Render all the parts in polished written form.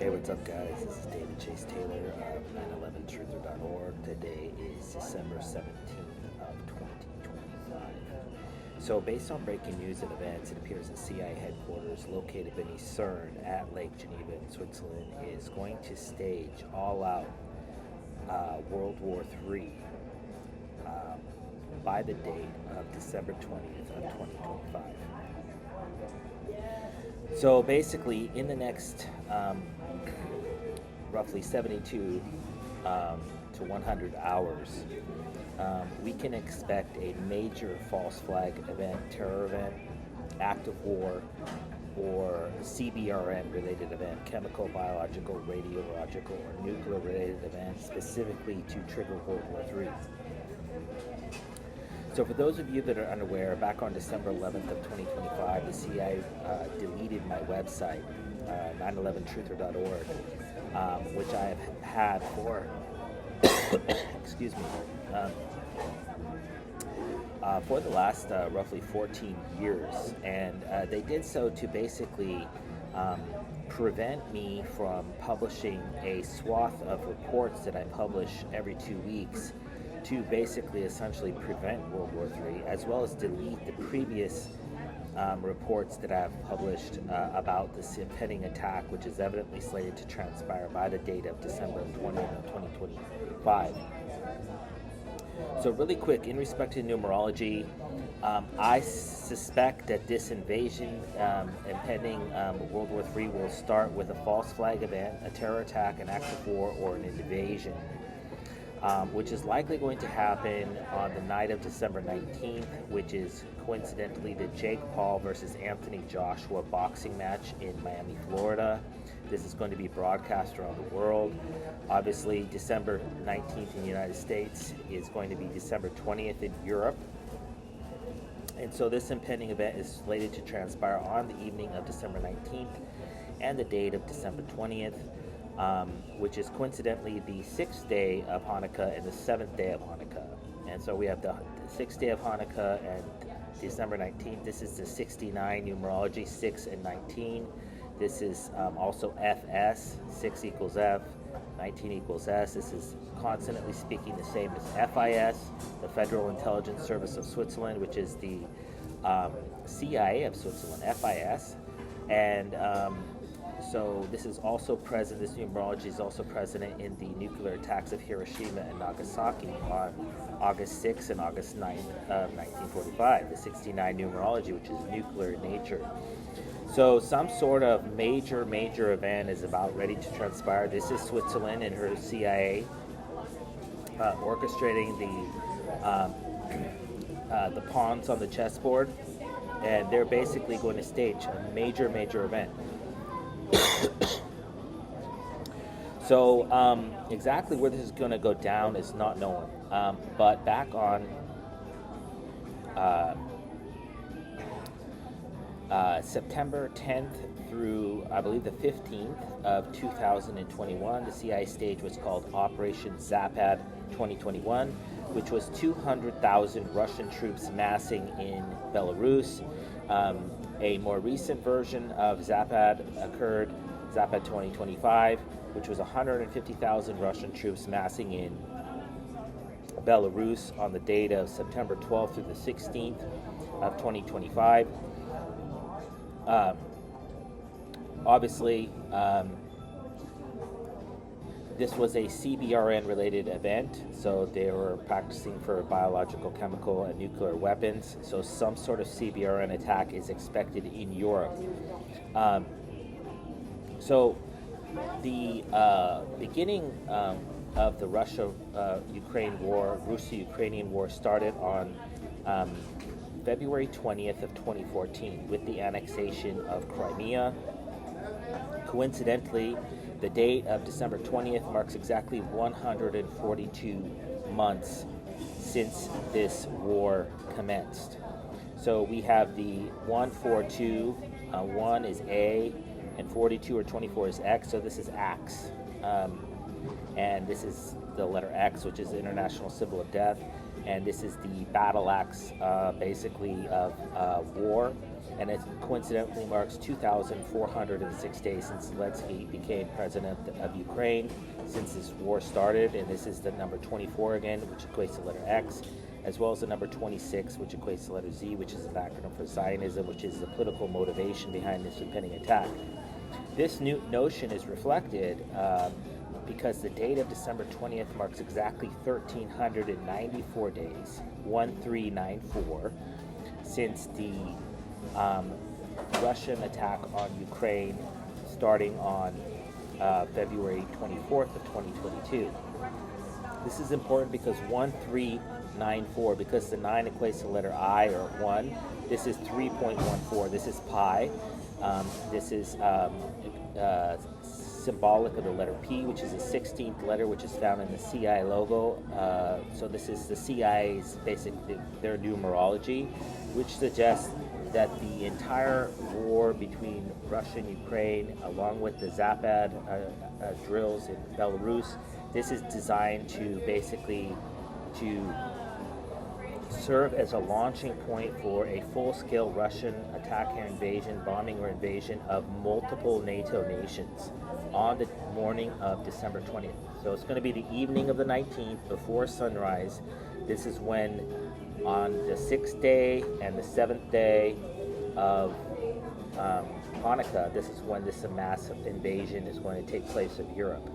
Hey, what's up, guys? This is David Chase Taylor of 911truther.org. Today is December 17th of 2025. So, based on breaking news and events, it appears that CIA headquarters located beneath CERN at Lake Geneva in Switzerland is going to stage all-out World War III by the date of December 20th of 2025. So basically, in the next roughly 72 to 100 hours, we can expect a major false flag event, terror event, act of war, or CBRN related event, chemical, biological, radiological, or nuclear related event, specifically to trigger World War III. So for those of you that are unaware, back on December 11th of 2025, the CIA deleted my website, 911truther.org, which I have had for, excuse me, for the last roughly 14 years. And they did so to basically prevent me from publishing a swath of reports that I publish every 2 weeks to basically essentially prevent World War III, as well as delete the previous reports that I've published about this impending attack, which is evidently slated to transpire by the date of December 20th of 2025. So really quick, in respect to numerology, I suspect that this invasion, impending World War III, will start with a false flag event, a terror attack, an act of war, or an invasion. Which is likely going to happen on the night of December 19th, which is coincidentally the Jake Paul versus Anthony Joshua boxing match in Miami, Florida. This is going to be broadcast around the world. Obviously, December 19th in the United States is going to be December 20th in Europe. And so this impending event is slated to transpire on the evening of December 19th and the date of December 20th. Which is coincidentally the 6th day of Hanukkah and the 7th day of Hanukkah. And so we have the 6th day of Hanukkah and December 19th. This is the 69 numerology, 6 and 19. This is also FS, 6 equals F, 19 equals S. This is consonantly speaking the same as FIS, the Federal Intelligence Service of Switzerland, which is the CIA of Switzerland, FIS. And so this is also present, this numerology is also present in the nuclear attacks of Hiroshima and Nagasaki on August 6th and August 9th of 1945, the 69 numerology, which is nuclear in nature. So some sort of major event is about ready to transpire. This is Switzerland and her CIA orchestrating the pawns on the chessboard, and they're basically going to stage a major event. So exactly where this is going to go down is not known. But back on September 10th through, I believe, the 15th of 2021, the CIA stage was called Operation Zapad 2021, which was 200,000 Russian troops massing in Belarus. A more recent version of Zapad occurred, Zapad 2025, which was 150,000 Russian troops massing in Belarus on the date of September 12th through the 16th of 2025. Obviously, this was a CBRN related event, so they were practicing for biological, chemical, and nuclear weapons. So some sort of CBRN attack is expected in Europe. So the beginning of the Russia-Ukrainian war started on February 20th of 2014 with the annexation of Crimea. Coincidentally, the date of December 20th marks exactly 142 months since this war commenced. So we have the 142, 1 is A, and 42 or 24 is X, so this is Axe. And this is the letter X, which is the International Symbol of Death. And this is the battle axe, basically, of war. and it coincidentally marks 2,406 days since Zelensky became president of Ukraine since this war started, and this is the number 24 again, which equates to the letter X, as well as the number 26, which equates to the letter Z, which is an acronym for Zionism, which is the political motivation behind this impending attack. This new notion is reflected because the date of December 20th marks exactly 1,394 days, 1394, since the Russian attack on Ukraine starting on February 24th of 2022. This is important because 1394, because the 9 equates to the letter I or 1, this is 3.14, this is pi. This is symbolic of the letter P, which is the 16th letter, which is found in the CI logo. So this is the CIA's basically their numerology, which suggests that the entire war between Russia and Ukraine, along with the Zapad drills in Belarus, this is designed to basically serve as a launching point for a full-scale Russian attack or invasion, bombing or invasion of multiple NATO nations on the morning of December 20th. So it's going to be the evening of the 19th before sunrise. This is when on the 6th day and the 7th day of Hanukkah, this is when this massive invasion is going to take place of Europe.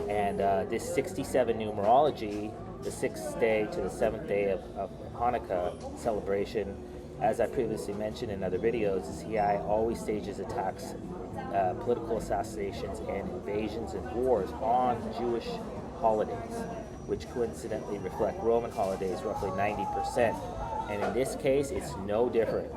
And this 67 numerology, the 6th day to the 7th day of Hanukkah celebration, as I previously mentioned in other videos, the CIA always stages attacks, political assassinations, and invasions and wars on Jewish holidays, which coincidentally reflect Roman holidays, roughly 90%. And in this case, it's no different.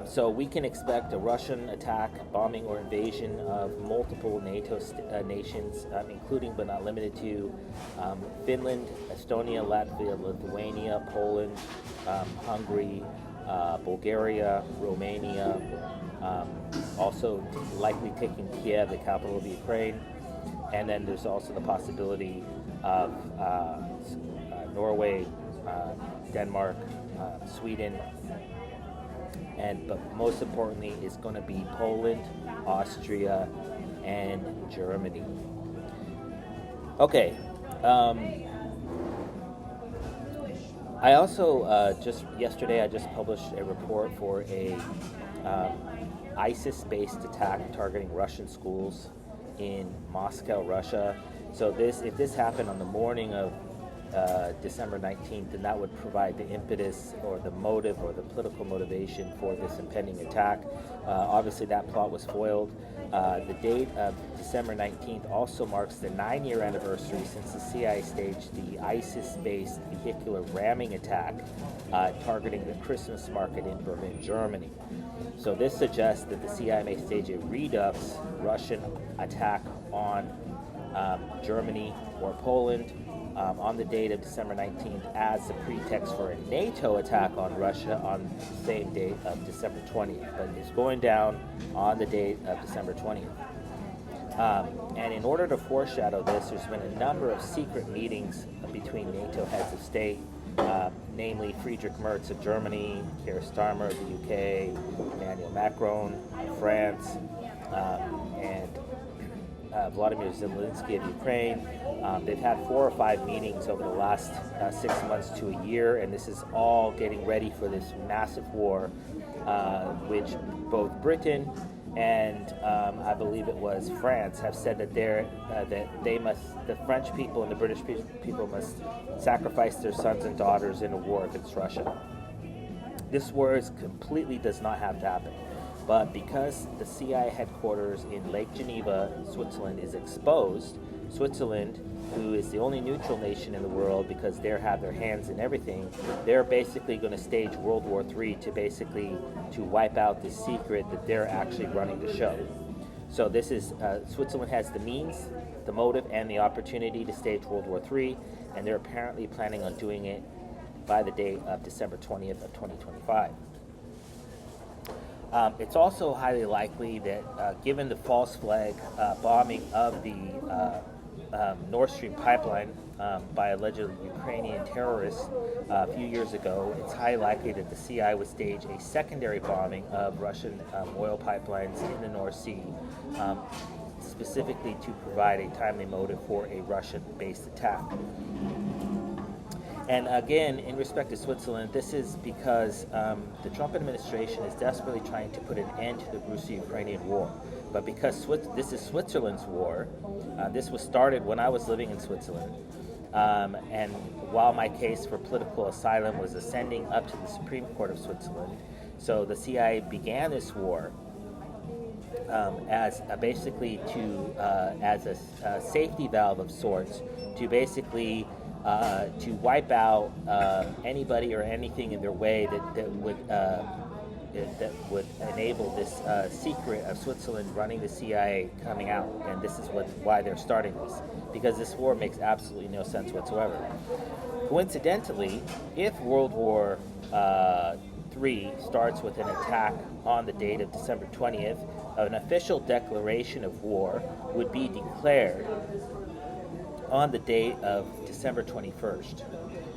So we can expect a Russian attack, bombing, or invasion of multiple NATO nations, including but not limited to Finland, Estonia, Latvia, Lithuania, Poland, Hungary, Bulgaria, Romania, also likely taking Kiev, the capital of Ukraine. And then there's also the possibility of Norway, Denmark, Sweden, but most importantly, it's going to be Poland, Austria, and Germany. Okay. I also just yesterday I just published a report for a ISIS-based attack targeting Russian schools in Moscow, Russia. So if this happened on the morning of December 19th, then that would provide the impetus or the motive or the political motivation for this impending attack. Obviously, that plot was foiled. The date of December 19th also marks the 9-year anniversary since the CIA staged the ISIS-based vehicular ramming attack targeting the Christmas market in Berlin, Germany. So this suggests that the CIA may stage a redux Russian attack on Germany or Poland on the date of December 19th as the pretext for a NATO attack on Russia on the same date of December 20th. But it's going down on the date of December 20th. And in order to foreshadow this, there's been a number of secret meetings between NATO heads of state, namely Friedrich Merz of Germany, Keir Starmer of the UK, Emmanuel Macron of France, and Vladimir Zelensky of Ukraine. They've had 4 or 5 meetings over the last 6 months to a year, and this is all getting ready for this massive war, which both Britain and I believe it was France have said that the French people and the British people must sacrifice their sons and daughters in a war against Russia. This war completely does not have to happen. But because the CIA headquarters in Lake Geneva, Switzerland, is exposed, Switzerland, who is the only neutral nation in the world because they have their hands in everything, they're basically going to stage World War III to wipe out the secret that they're actually running the show. So this is Switzerland has the means, the motive, and the opportunity to stage World War III, and they're apparently planning on doing it by the date of December 20th of 2025. It's also highly likely that given the false flag bombing of the Nord Stream pipeline by allegedly Ukrainian terrorists a few years ago, it's highly likely that the CIA would stage a secondary bombing of Russian oil pipelines in the North Sea, specifically to provide a timely motive for a Russian-based attack. And again, in respect to Switzerland, this is because the Trump administration is desperately trying to put an end to the Russo-Ukrainian war. But because this is Switzerland's war, this was started when I was living in Switzerland. And while my case for political asylum was ascending up to the Supreme Court of Switzerland, so the CIA began this war as basically as a safety valve of sorts to basically to wipe out anybody or anything in their way that would enable this secret of Switzerland running the CIA coming out. And this is why they're starting this, because this war makes absolutely no sense whatsoever. Coincidentally, if World War III starts with an attack on the date of December 20th, an official declaration of war would be declared on the date of December 21st,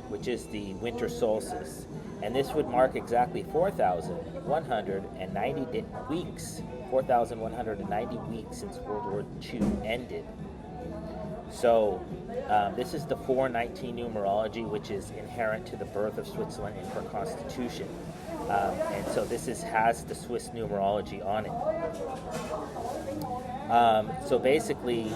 which is the winter solstice. And this would mark exactly 4,190 weeks, 4,190 weeks since World War II ended. So this is the 419 numerology, which is inherent to the birth of Switzerland in her constitution. And so this has the Swiss numerology on it. So basically,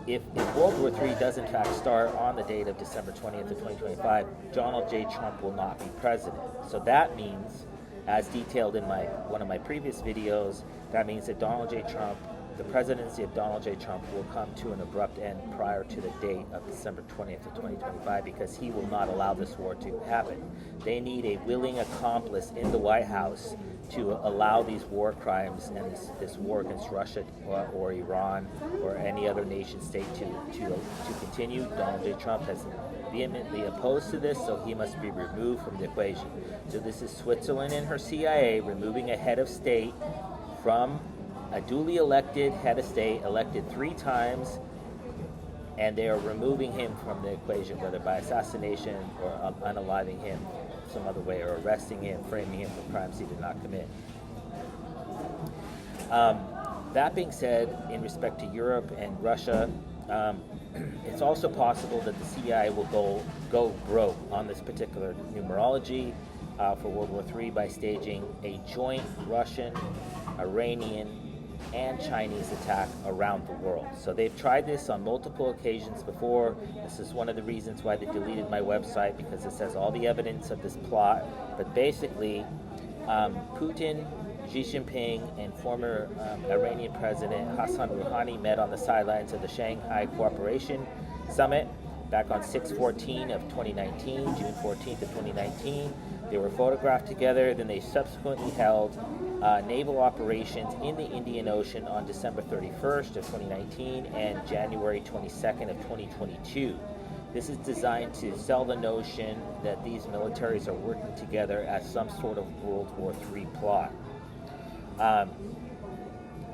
if World War III does in fact start on the date of December 20th of 2025, Donald J. Trump will not be president. So that means, as detailed in one of my previous videos, that means that the presidency of Donald J. Trump will come to an abrupt end prior to the date of December 20th of 2025, because he will not allow this war to happen. They need a willing accomplice in the White House to allow these war crimes and this war against Russia or Iran or any other nation state to continue. Donald J. Trump has vehemently opposed to this, so he must be removed from the equation. So this is Switzerland and her CIA removing a head of state from a duly elected head of state, elected 3 times, and they are removing him from the equation, whether by assassination or unaliving him some other way, or arresting him, framing him for crimes he did not commit. That being said, in respect to Europe and Russia, it's also possible that the CIA will go broke on this particular numerology for World War III by staging a joint Russian, Iranian, and Chinese attack around the world. So they've tried this on multiple occasions before. This is one of the reasons why they deleted my website, because it says all the evidence of this plot. But basically, Putin, Xi Jinping, and former Iranian President Hassan Rouhani met on the sidelines of the Shanghai Cooperation Summit back on 6/14 of 2019, June 14th of 2019. They were photographed together. Then they subsequently held naval operations in the Indian Ocean on December 31st of 2019 and January 22nd of 2022. This is designed to sell the notion that these militaries are working together as some sort of World War III plot.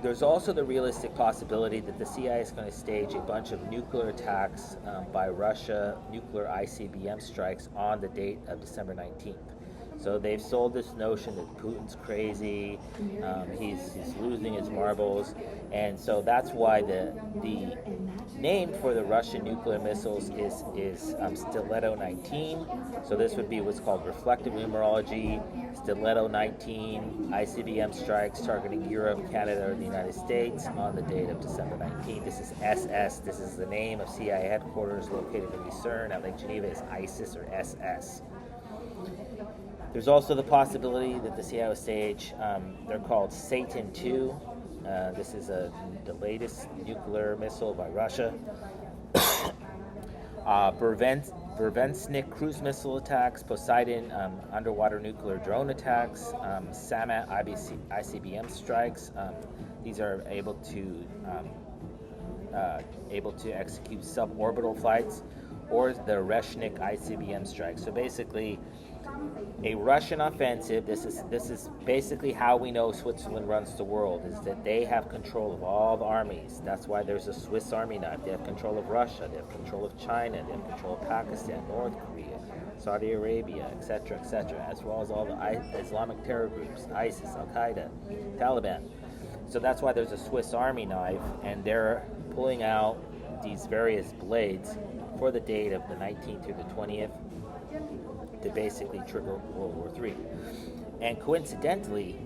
There's also the realistic possibility that the CIA is going to stage a bunch of nuclear attacks by Russia, nuclear ICBM strikes on the date of December 19th. So they've sold this notion that Putin's crazy, he's losing his marbles, and so that's why the name for the Russian nuclear missiles is Stiletto 19. So this would be what's called reflective numerology. Stiletto 19 ICBM strikes targeting Europe, Canada, or the United States on the date of December 19th. This is SS. This is the name of CIA headquarters located in Lucerne at Lake Geneva. Is ISIS or SS. There's also the possibility that the CIA will stage, they're called Satan II. This is the latest nuclear missile by Russia. Burevestnik cruise missile attacks, Poseidon underwater nuclear drone attacks, Samat ICBM strikes. These are able to execute suborbital flights, or the Reshnik ICBM strikes. So basically, a Russian offensive. This is basically how we know Switzerland runs the world, is that they have control of all the armies. That's why there's a Swiss Army knife. They have control of Russia, they have control of China, they have control of Pakistan, North Korea, Saudi Arabia, etc., etc., as well as all the Islamic terror groups, ISIS, Al-Qaeda, Taliban. So that's why there's a Swiss Army knife, and they're pulling out these various blades for the date of the 19th through the 20th to basically trigger World War III. And coincidentally,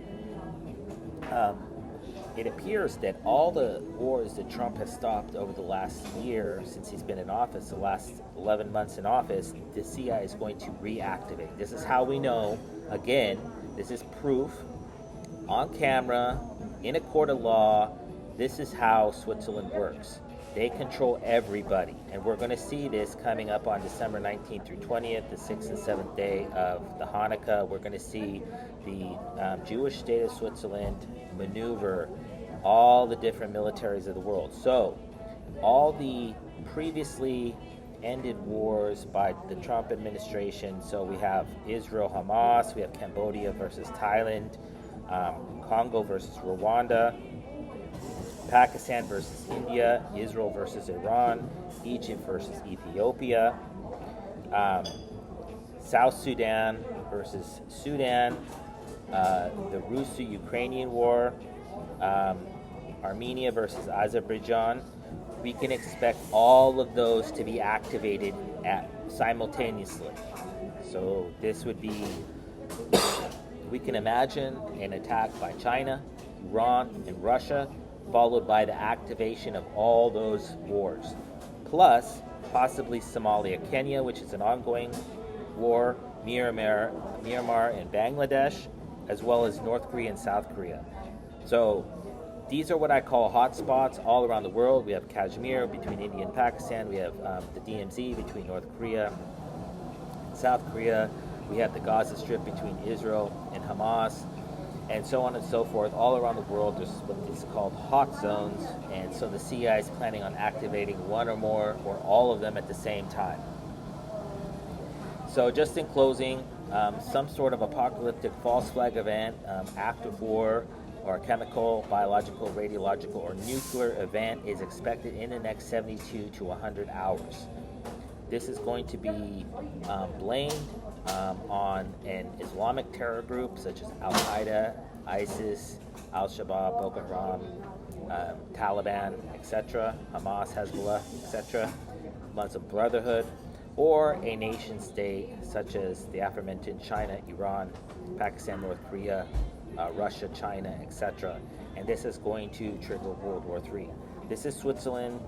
it appears that all the wars that Trump has stopped over the last year, since he's been in office, the last 11 months in office, the CIA is going to reactivate. This is how we know, again, this is proof on camera, in a court of law. This is how Switzerland works. They control everybody, and we're going to see this coming up on December 19th through 20th, the 6th and 7th day of the Hanukkah. We're going to see the Jewish state of Switzerland maneuver all the different militaries of the world. So, all the previously ended wars by the Trump administration, so we have Israel-Hamas, we have Cambodia versus Thailand, Congo versus Rwanda, Pakistan versus India, Israel versus Iran, Egypt versus Ethiopia, South Sudan versus Sudan, the Russo-Ukrainian war, Armenia versus Azerbaijan. We can expect all of those to be activated simultaneously. So this would be, we can imagine an attack by China, Iran, and Russia, followed by the activation of all those wars, plus possibly Somalia, Kenya, which is an ongoing war, Myanmar and Bangladesh, as well as North Korea and South Korea. So these are what I call hotspots all around the world. We have Kashmir between India and Pakistan. We have the DMZ between North Korea and South Korea. We have the Gaza Strip between Israel and Hamas, and so on and so forth. All around the world, there's what is called hot zones, and so the CIA is planning on activating one or more or all of them at the same time. So just in closing, some sort of apocalyptic false flag event, act of war, or chemical, biological, radiological, or nuclear event is expected in the next 72 to 100 hours. This is going to be blamed on an Islamic terror group such as Al-Qaeda, ISIS, Al-Shabaab, Boko Haram, Taliban, etc., Hamas, Hezbollah, etc., Muslim Brotherhood, or a nation state such as the aforementioned China, Iran, Pakistan, North Korea, Russia, China, etc. And this is going to trigger World War III. This is Switzerland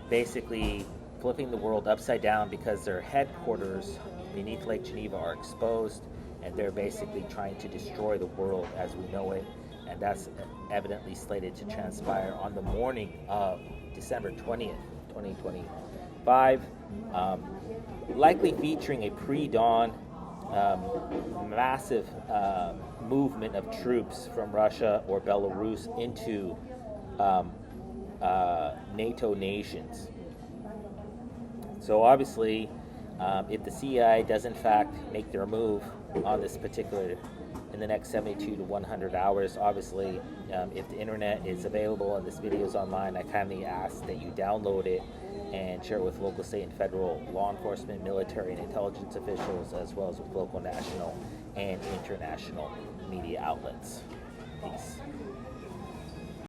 basically flipping the world upside down because their headquarters beneath Lake Geneva are exposed, and they're basically trying to destroy the world as we know it. And that's evidently slated to transpire on the morning of December 20th, 2025, likely featuring a pre-dawn massive movement of troops from Russia or Belarus into NATO nations. So obviously, if the CIA does in fact make their move on this particular, in the next 72 to 100 hours, obviously, if the internet is available and this video is online, I kindly ask that you download it and share it with local, state, and federal law enforcement, military, and intelligence officials, as well as with local, national, and international media outlets. Peace.